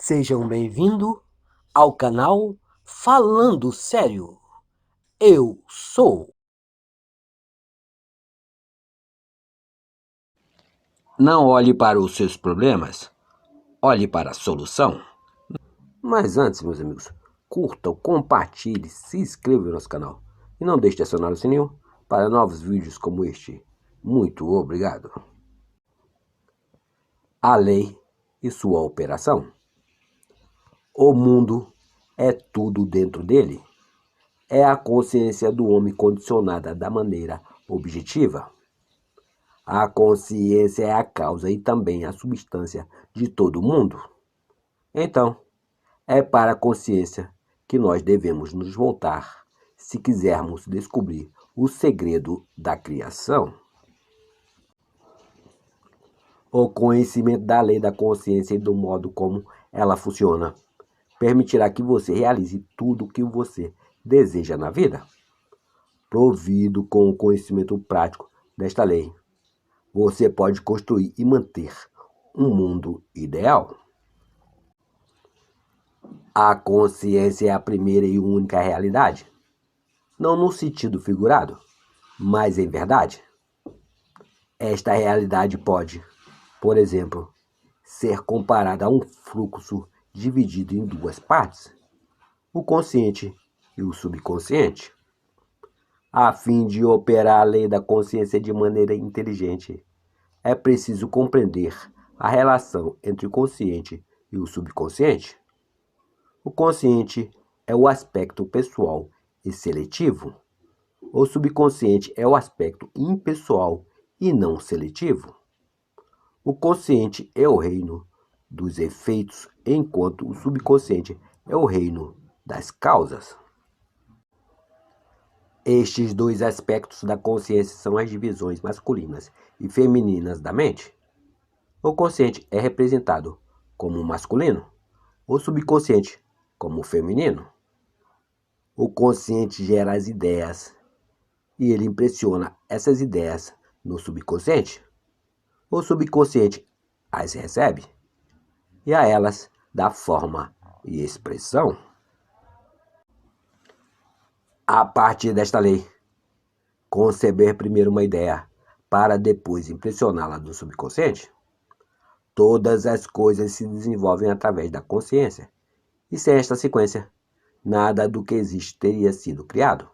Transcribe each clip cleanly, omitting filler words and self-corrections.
Sejam bem-vindos ao canal Falando Sério. Eu sou. Não olhe para os seus problemas, olhe para a solução. Mas antes, meus amigos, curtam, compartilhe, se inscrevam no nosso canal e não deixe de acionar o sininho para novos vídeos como este. Muito obrigado. A lei e sua operação. O mundo é tudo dentro dele. É a consciência do homem condicionada da maneira objetiva. A consciência é a causa e também a substância de todo mundo. Então, é para a consciência que nós devemos nos voltar se quisermos descobrir o segredo da criação. O conhecimento da lei da consciência e do modo como ela funciona permitirá que você realize tudo o que você deseja na vida. Provido com o conhecimento prático desta lei, você pode construir e manter um mundo ideal. A consciência é a primeira e única realidade, não no sentido figurado, mas em verdade. Esta realidade pode, por exemplo, ser comparada a um fluxo dividido em duas partes, o consciente e o subconsciente. A fim de operar a lei da consciência de maneira inteligente, é preciso compreender a relação entre o consciente e o subconsciente. O consciente é o aspecto pessoal e seletivo. O subconsciente é o aspecto impessoal e não seletivo. O consciente é o reino dos efeitos, enquanto o subconsciente é o reino das causas. Estes dois aspectos da consciência são as divisões masculinas e femininas da mente. O consciente é representado como masculino, o subconsciente como feminino. O consciente gera as ideias e ele impressiona essas ideias no subconsciente. O subconsciente as recebe e a elas dá forma e expressão. A partir desta lei, conceber primeiro uma ideia para depois impressioná-la no subconsciente, todas as coisas se desenvolvem através da consciência, e sem esta sequência, nada do que existe teria sido criado.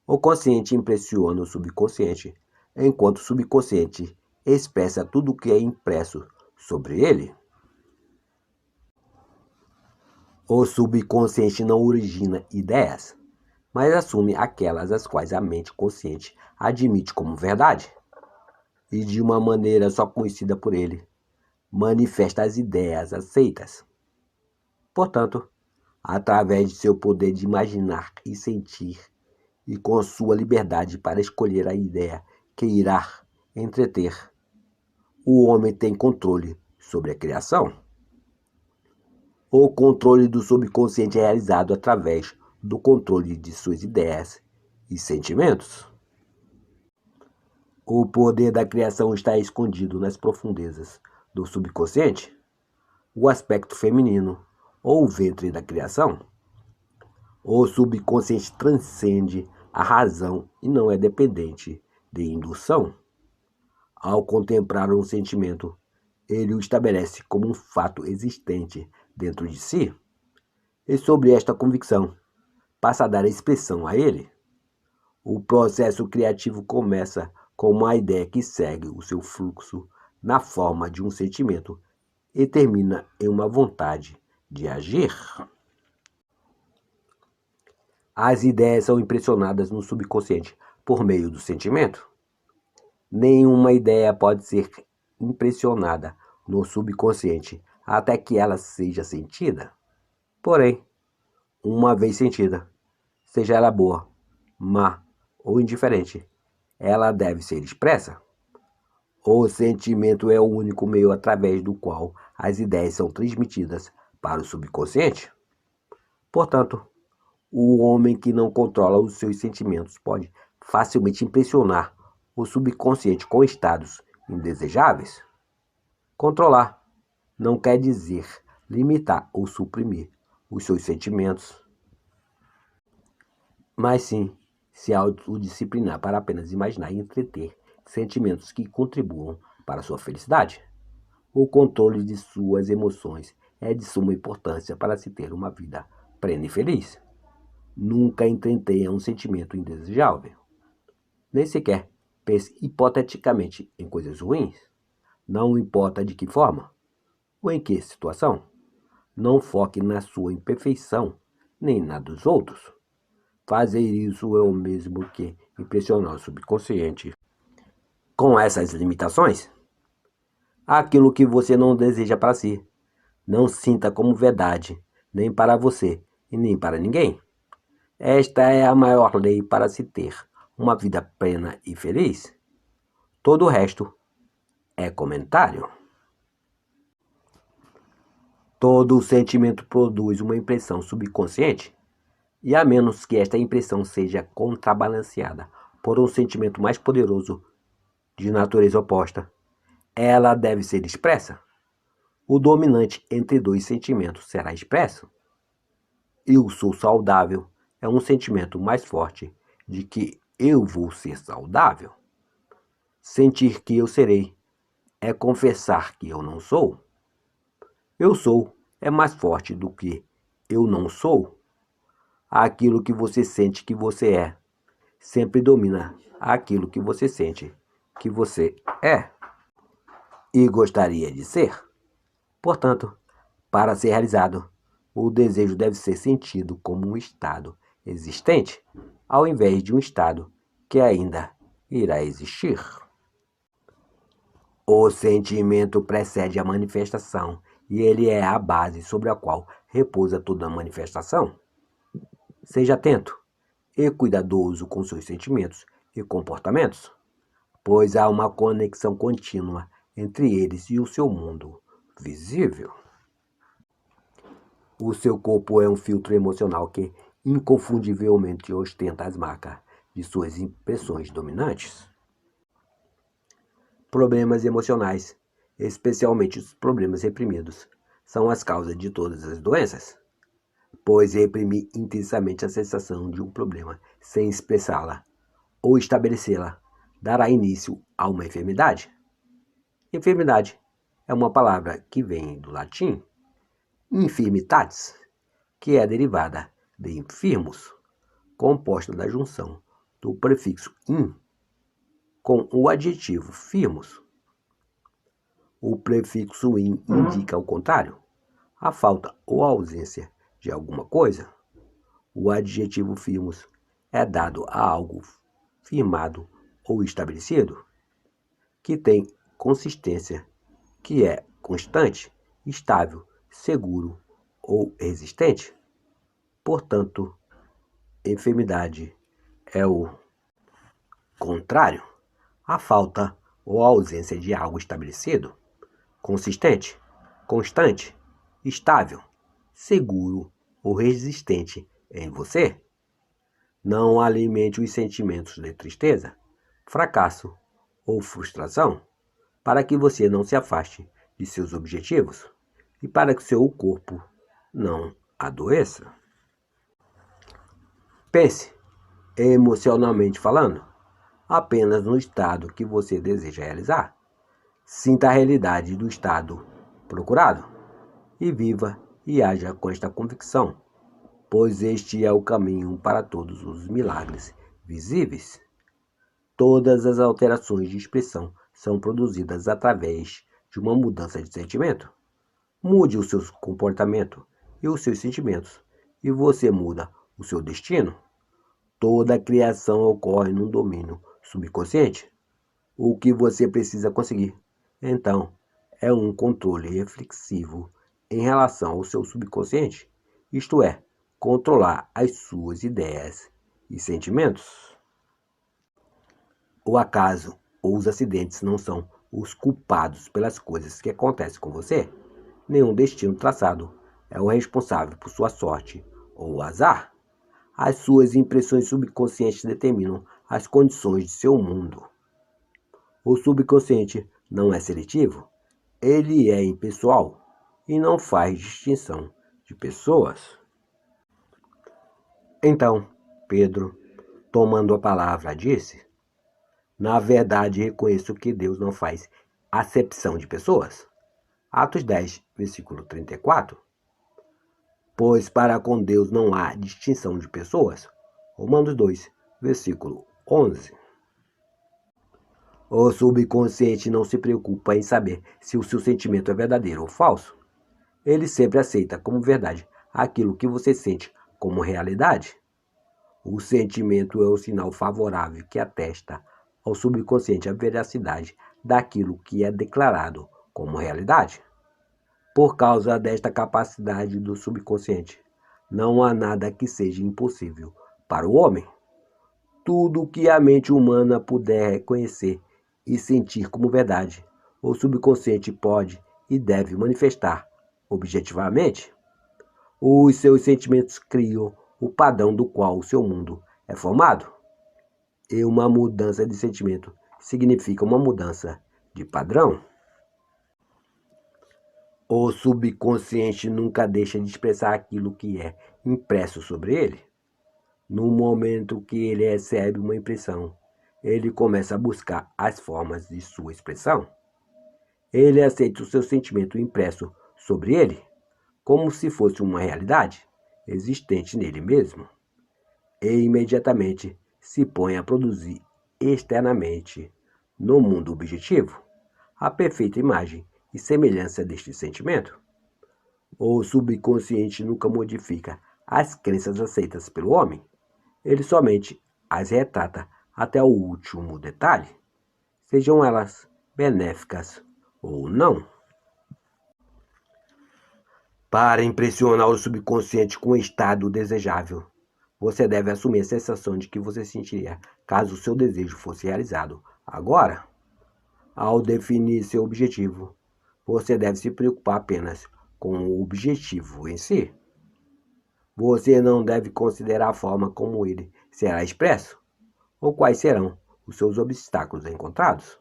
O consciente impressiona o subconsciente, enquanto o subconsciente expressa tudo o que é impresso sobre ele. O subconsciente não origina ideias, mas assume aquelas as quais a mente consciente admite como verdade, e de uma maneira só conhecida por ele, manifesta as ideias aceitas. Portanto, através de seu poder de imaginar e sentir, e com sua liberdade para escolher a ideia que irá entreter, o homem tem controle sobre a criação. O controle do subconsciente é realizado através do controle de suas ideias e sentimentos. O poder da criação está escondido nas profundezas do subconsciente, o aspecto feminino ou o ventre da criação. O subconsciente transcende a razão e não é dependente de indução. Ao contemplar um sentimento, ele o estabelece como um fato existente dentro de si, e sobre esta convicção passa a dar expressão a ele. O processo criativo começa com uma ideia que segue o seu fluxo na forma de um sentimento e termina em uma vontade de agir. As ideias são impressionadas no subconsciente por meio do sentimento. Nenhuma ideia pode ser impressionada no subconsciente até que ela seja sentida. Porém, uma vez sentida, seja ela boa, má ou indiferente, ela deve ser expressa. O sentimento é o único meio através do qual as ideias são transmitidas para o subconsciente. Portanto, o homem que não controla os seus sentimentos pode facilmente impressionar o subconsciente com estados indesejáveis. Controlar não quer dizer limitar ou suprimir os seus sentimentos, mas sim se autodisciplinar para apenas imaginar e entreter sentimentos que contribuam para a sua felicidade. O controle de suas emoções é de suma importância para se ter uma vida plena e feliz. Nunca entretenha um sentimento indesejável. Nem sequer pense hipoteticamente em coisas ruins. Não importa de que forma ou em que situação. Não foque na sua imperfeição, nem na dos outros. Fazer isso é o mesmo que impressionar o subconsciente. Com essas limitações, aquilo que você não deseja para si, não sinta como verdade, nem para você e nem para ninguém. Esta é a maior lei para se ter uma vida plena e feliz. Todo o resto é comentário. Todo sentimento produz uma impressão subconsciente, e a menos que esta impressão seja contrabalanceada por um sentimento mais poderoso de natureza oposta, ela deve ser expressa. O dominante entre dois sentimentos será expresso. Eu sou saudável é um sentimento mais forte de que eu vou ser saudável. Sentir que eu serei é confessar que eu não sou. Eu sou é mais forte do que eu não sou. Aquilo que você sente que você é sempre domina aquilo que você sente que você é e gostaria de ser. Portanto, para ser realizado, o desejo deve ser sentido como um estado existente, ao invés de um estado que ainda irá existir. O sentimento precede a manifestação e ele é a base sobre a qual repousa toda a manifestação. Seja atento e cuidadoso com seus sentimentos e comportamentos, pois há uma conexão contínua entre eles e o seu mundo visível. O seu corpo é um filtro emocional que inconfundivelmente ostenta as marcas de suas impressões dominantes. Problemas emocionais, especialmente os problemas reprimidos, são as causas de todas as doenças, pois reprimir intensamente a sensação de um problema sem expressá-la ou estabelecê-la dará início a uma enfermidade. Enfermidade é uma palavra que vem do latim infirmitatis, que é derivada de infirmus, composta da junção do prefixo in com o adjetivo firmus. O prefixo in indica o contrário, a falta ou a ausência de alguma coisa. O adjetivo firmus é dado a algo firmado ou estabelecido, que tem consistência, que é constante, estável, seguro ou resistente. Portanto, enfermidade é o contrário, a falta ou a ausência de algo estabelecido, consistente, constante, estável, seguro ou resistente em você. Não alimente os sentimentos de tristeza, fracasso ou frustração, para que você não se afaste de seus objetivos e para que seu corpo não adoeça. Pense, emocionalmente falando, apenas no estado que você deseja realizar. Sinta a realidade do estado procurado e viva e haja com esta convicção, pois este é o caminho para todos os milagres visíveis. Todas as alterações de expressão são produzidas através de uma mudança de sentimento. Mude o seu comportamento e os seus sentimentos, e você muda o seu destino. Toda a criação ocorre num domínio subconsciente. O que você precisa conseguir, então, é um controle reflexivo em relação ao seu subconsciente, isto é, controlar as suas ideias e sentimentos. O acaso ou os acidentes não são os culpados pelas coisas que acontecem com você. Nenhum destino traçado é o responsável por sua sorte ou azar. As suas impressões subconscientes determinam as condições de seu mundo. O subconsciente não é seletivo, ele é impessoal. e não faz distinção de pessoas. Então, Pedro, tomando a palavra, disse: na verdade, reconheço que Deus não faz acepção de pessoas. Atos 10, versículo 34. Pois para com Deus não há distinção de pessoas. Romanos 2, versículo 11. O subconsciente não se preocupa em saber se o seu sentimento é verdadeiro ou falso. Ele sempre aceita como verdade aquilo que você sente como realidade. O sentimento é o sinal favorável que atesta ao subconsciente a veracidade daquilo que é declarado como realidade. Por causa desta capacidade do subconsciente, não há nada que seja impossível para o homem. Tudo o que a mente humana puder reconhecer e sentir como verdade, o subconsciente pode e deve manifestar objetivamente. Os seus sentimentos criam o padrão do qual o seu mundo é formado. E uma mudança de sentimento significa uma mudança de padrão. O subconsciente nunca deixa de expressar aquilo que é impresso sobre ele. No momento que ele recebe uma impressão, ele começa a buscar as formas de sua expressão. Ele aceita o seu sentimento impresso sobre ele como se fosse uma realidade existente nele mesmo e imediatamente se põe a produzir externamente, no mundo objetivo, a perfeita imagem e semelhança deste sentimento. O subconsciente nunca modifica as crenças aceitas pelo homem. Ele somente as retrata até o último detalhe, sejam elas benéficas ou não. Para impressionar o subconsciente com o estado desejável, você deve assumir a sensação de que você sentiria caso o seu desejo fosse realizado agora. Ao definir seu objetivo, você deve se preocupar apenas com o objetivo em si. Você não deve considerar a forma como ele será expresso ou quais serão os seus obstáculos encontrados.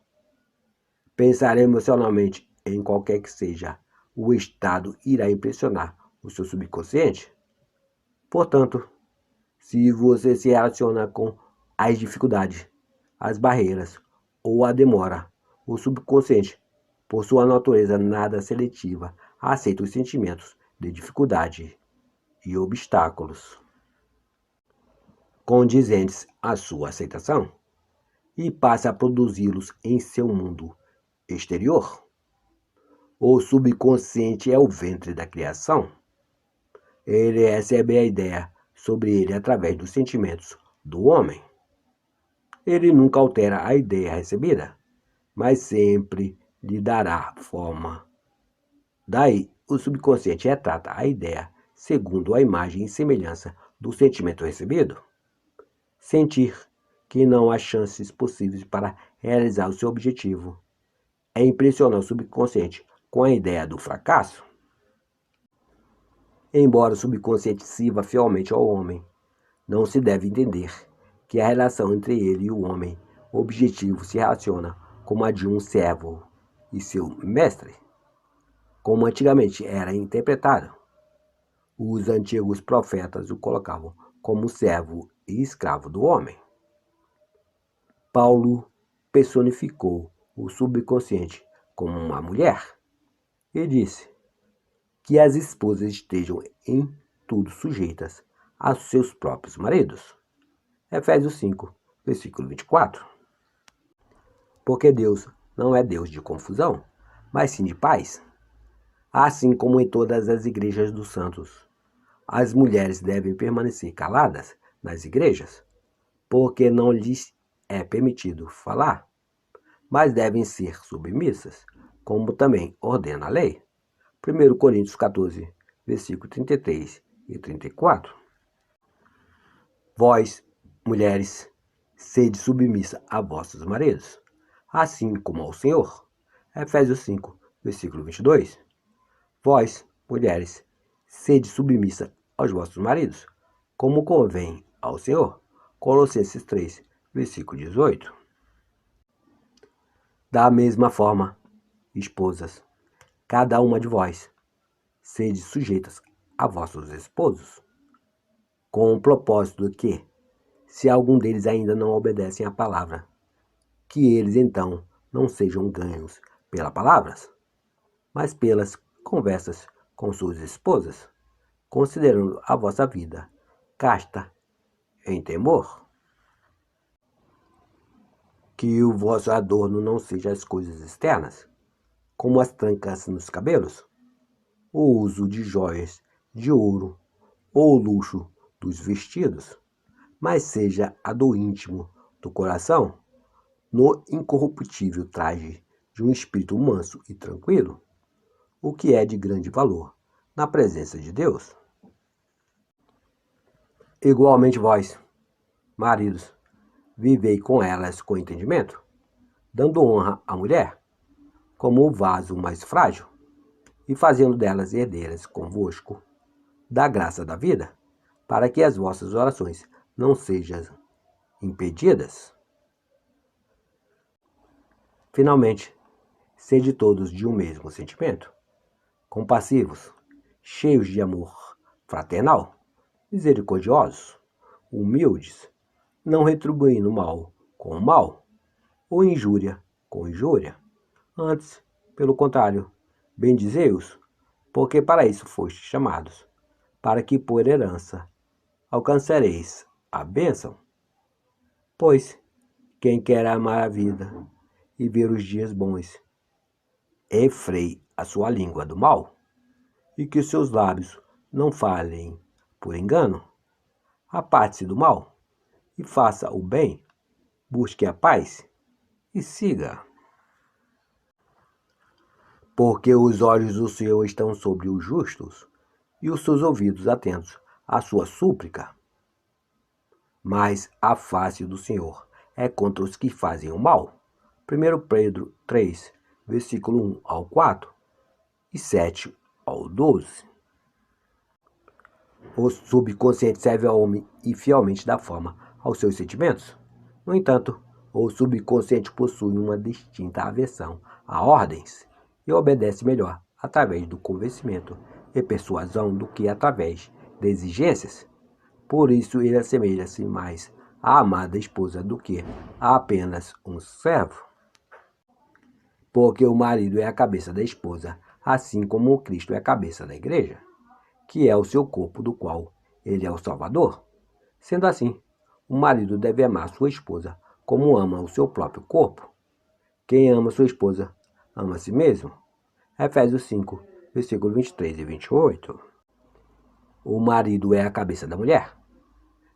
Pensar emocionalmente em qualquer que seja o estado irá impressionar o seu subconsciente. Portanto, se você se relaciona com as dificuldades, as barreiras ou a demora, o subconsciente, por sua natureza nada seletiva, aceita os sentimentos de dificuldade e obstáculos condizentes à sua aceitação e passa a produzi-los em seu mundo exterior. O subconsciente é o ventre da criação. Ele recebe a ideia sobre ele através dos sentimentos do homem. Ele nunca altera a ideia recebida, mas sempre lhe dará forma. Daí, o subconsciente retrata a ideia segundo a imagem e semelhança do sentimento recebido. Sentir que não há chances possíveis para realizar o seu objetivo é impressionar o subconsciente com a ideia do fracasso. Embora o subconsciente sirva fielmente ao homem, não se deve entender que a relação entre ele e o homem objetivo se relaciona como a de um servo e seu mestre, como antigamente era interpretado. Os antigos profetas o colocavam como servo e escravo do homem. Paulo personificou o subconsciente como uma mulher e disse que as esposas estejam em tudo sujeitas a seus próprios maridos. Efésios 5, versículo 24. Porque Deus não é Deus de confusão, mas sim de paz. Assim como em todas as igrejas dos santos, as mulheres devem permanecer caladas nas igrejas, porque não lhes é permitido falar, mas devem ser submissas, como também ordena a lei. 1 Coríntios 14, versículo 33 e 34. Vós, mulheres, sede submissa a vossos maridos, assim como ao Senhor. Efésios 5, versículo 22. Vós, mulheres, sede submissa aos vossos maridos, como convém ao Senhor. Colossenses 3, versículo 18. Da mesma forma, esposas, cada uma de vós sede sujeitas a vossos esposos, com o propósito de que, se algum deles ainda não obedecem à palavra, que eles então não sejam ganhos pelas palavras, mas pelas conversas com suas esposas, considerando a vossa vida casta em temor. Que o vosso adorno não seja as coisas externas, como as trancas nos cabelos, o uso de joias de ouro ou o luxo dos vestidos, mas seja a do íntimo do coração, no incorruptível traje de um espírito manso e tranquilo, o que é de grande valor na presença de Deus. Igualmente vós, maridos, vivei com elas com entendimento, dando honra à mulher, como o vaso mais frágil, e fazendo delas herdeiras convosco da graça da vida, para que as vossas orações não sejam impedidas. Finalmente, sede todos de um mesmo sentimento, compassivos, cheios de amor fraternal, misericordiosos, humildes, não retribuindo mal com mal, ou injúria com injúria. Antes, pelo contrário, bendizei-os, porque para isso fostes chamados, para que por herança alcançareis a bênção. Pois quem quer amar a vida e ver os dias bons, refreie a sua língua do mal, e que os seus lábios não falem por engano. Aparte-se do mal e faça o bem, busque a paz e siga. Porque os olhos do Senhor estão sobre os justos e os seus ouvidos atentos à sua súplica. Mas a face do Senhor é contra os que fazem o mal. 1 Pedro 3, versículo 1 ao 4 e 7 ao 12. O subconsciente serve ao homem e fielmente dá forma aos seus sentimentos. No entanto, o subconsciente possui uma distinta aversão a ordens e obedece melhor através do convencimento e persuasão do que através de exigências. Por isso ele assemelha-se mais à amada esposa do que a apenas um servo. Porque o marido é a cabeça da esposa, assim como o Cristo é a cabeça da igreja, que é o seu corpo, do qual ele é o Salvador. Sendo assim, o marido deve amar sua esposa como ama o seu próprio corpo. Quem ama sua esposa, ama a si mesmo. Efésios 5, versículos 23 e 28. O marido é a cabeça da mulher.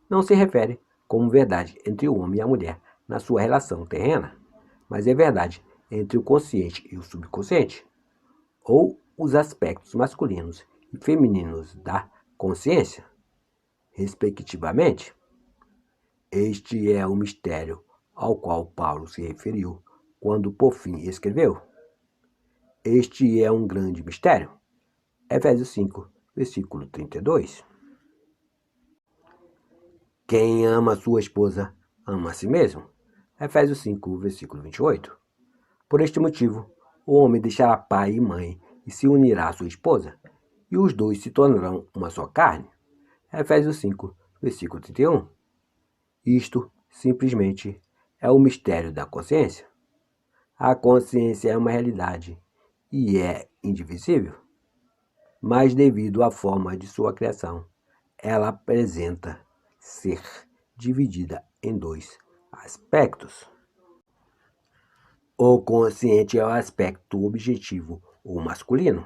Não se refere como verdade entre o homem e a mulher na sua relação terrena, mas é verdade entre o consciente e o subconsciente, ou os aspectos masculinos e femininos da consciência, respectivamente. Este é o mistério ao qual Paulo se referiu quando por fim escreveu: este é um grande mistério. Efésios 5, versículo 32. Quem ama sua esposa, ama a si mesmo. Efésios 5, versículo 28. Por este motivo, o homem deixará pai e mãe e se unirá à sua esposa, e os dois se tornarão uma só carne. Efésios 5, versículo 31. Isto, simplesmente, é o mistério da consciência. A consciência é uma realidade e é indivisível, mas devido à forma de sua criação, ela apresenta ser dividida em dois aspectos. O consciente é o aspecto objetivo ou masculino.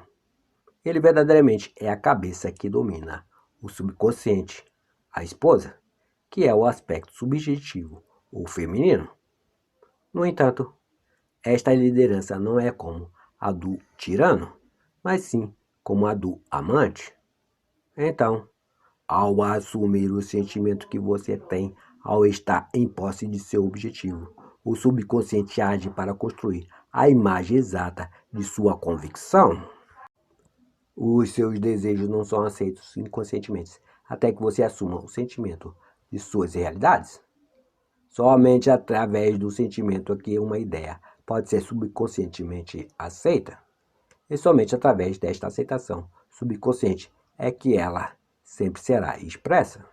Ele verdadeiramente é a cabeça que domina o subconsciente, a esposa, que é o aspecto subjetivo ou feminino. No entanto, esta liderança não é como a do tirano, mas sim como a do amante. Então, ao assumir o sentimento que você tem ao estar em posse de seu objetivo, o subconsciente age para construir a imagem exata de sua convicção. Os seus desejos não são aceitos inconscientemente, até que você assuma o sentimento de suas realidades. Somente através do sentimento é que uma ideia pode ser subconscientemente aceita. E somente através desta aceitação, subconsciente é que ela sempre será expressa.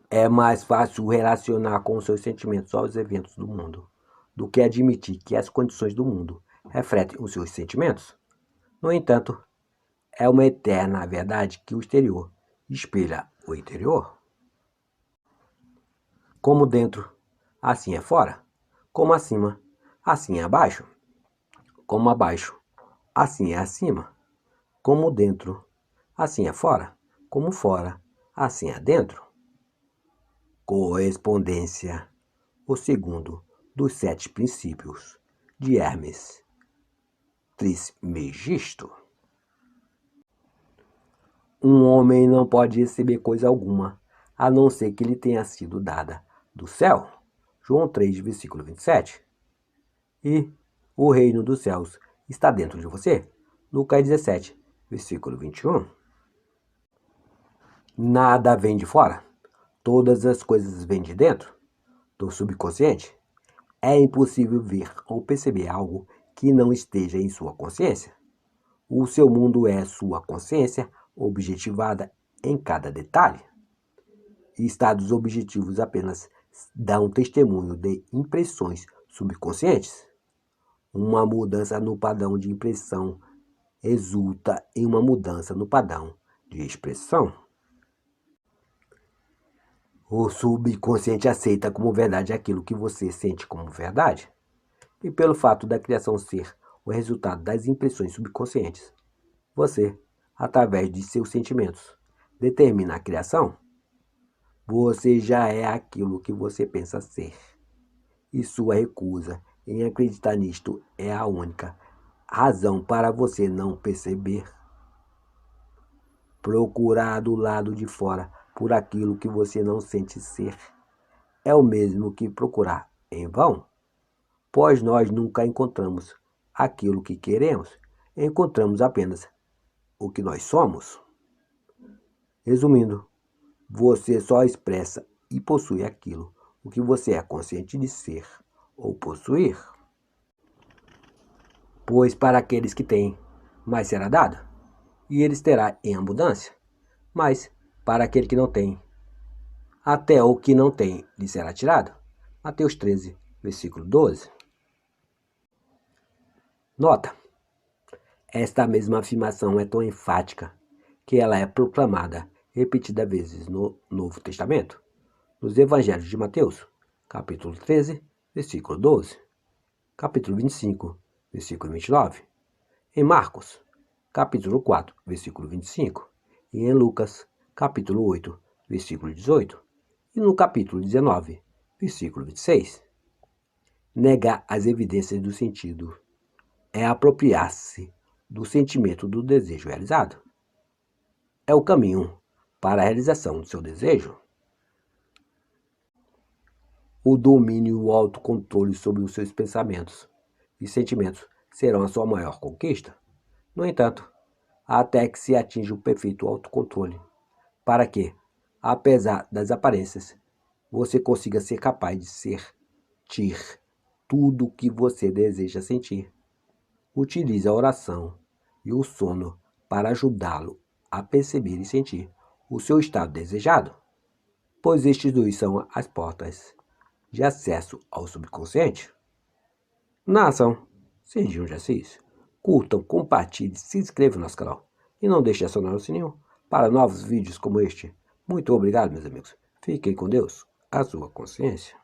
É mais fácil relacionar com os seus sentimentos aos eventos do mundo do que admitir que as condições do mundo refletem os seus sentimentos. No entanto, é uma eterna verdade que o exterior espelha o interior. Como dentro, assim é fora. Como acima, assim é abaixo. Como abaixo, assim é acima. Como dentro, assim é fora. Como fora, assim é dentro. Correspondência, o segundo dos 7 princípios de Hermes Trismegisto. Um homem não pode receber coisa alguma, a não ser que lhe tenha sido dada do céu. João 3, versículo 27. E o reino dos céus está dentro de você. Lucas 17, versículo 21. Nada vem de fora. Todas as coisas vêm de dentro, do subconsciente. É impossível ver ou perceber algo que não esteja em sua consciência. O seu mundo é sua consciência objetivada em cada detalhe. Estados objetivos apenas dão testemunho de impressões subconscientes. Uma mudança no padrão de impressão resulta em uma mudança no padrão de expressão. O subconsciente aceita como verdade aquilo que você sente como verdade. E pelo fato da criação ser o resultado das impressões subconscientes, você, através de seus sentimentos, determina a criação. Você já é aquilo que você pensa ser. E sua recusa em acreditar nisto é a única razão para você não perceber. Procurar do lado de fora por aquilo que você não sente ser é o mesmo que procurar em vão, pois nós nunca encontramos aquilo que queremos, encontramos apenas o que nós somos. Resumindo, você só expressa e possui aquilo o que você é consciente de ser ou possuir. Pois para aqueles que têm, mais será dado, e eles terá em abundância. Mas para aquele que não tem, até o que não tem lhe será tirado. Mateus 13, versículo 12. Nota: esta mesma afirmação é tão enfática que ela é proclamada repetidas vezes no Novo Testamento, nos Evangelhos de Mateus, capítulo 13, versículo 12, capítulo 25, versículo 29, em Marcos, capítulo 4, versículo 25, e em Lucas, capítulo 8, versículo 18, e no capítulo 19, versículo 26. Negar as evidências do sentido é apropriar-se do sentimento do desejo realizado. É o caminho para a realização do seu desejo. O domínio e o autocontrole sobre os seus pensamentos e sentimentos serão a sua maior conquista. No entanto, até que se atinja o perfeito autocontrole, para que, apesar das aparências, você consiga ser capaz de sentir tudo o que você deseja sentir. Utilize a oração e o sono para ajudá-lo a perceber e sentir o seu estado desejado, pois estes dois são as portas de acesso ao subconsciente. Na ação, Serginho de Assis. Curtam, compartilhem, se inscrevam no nosso canal e não deixe de acionar o sininho para novos vídeos como este. Muito obrigado, meus amigos. Fiquem com Deus, a sua consciência.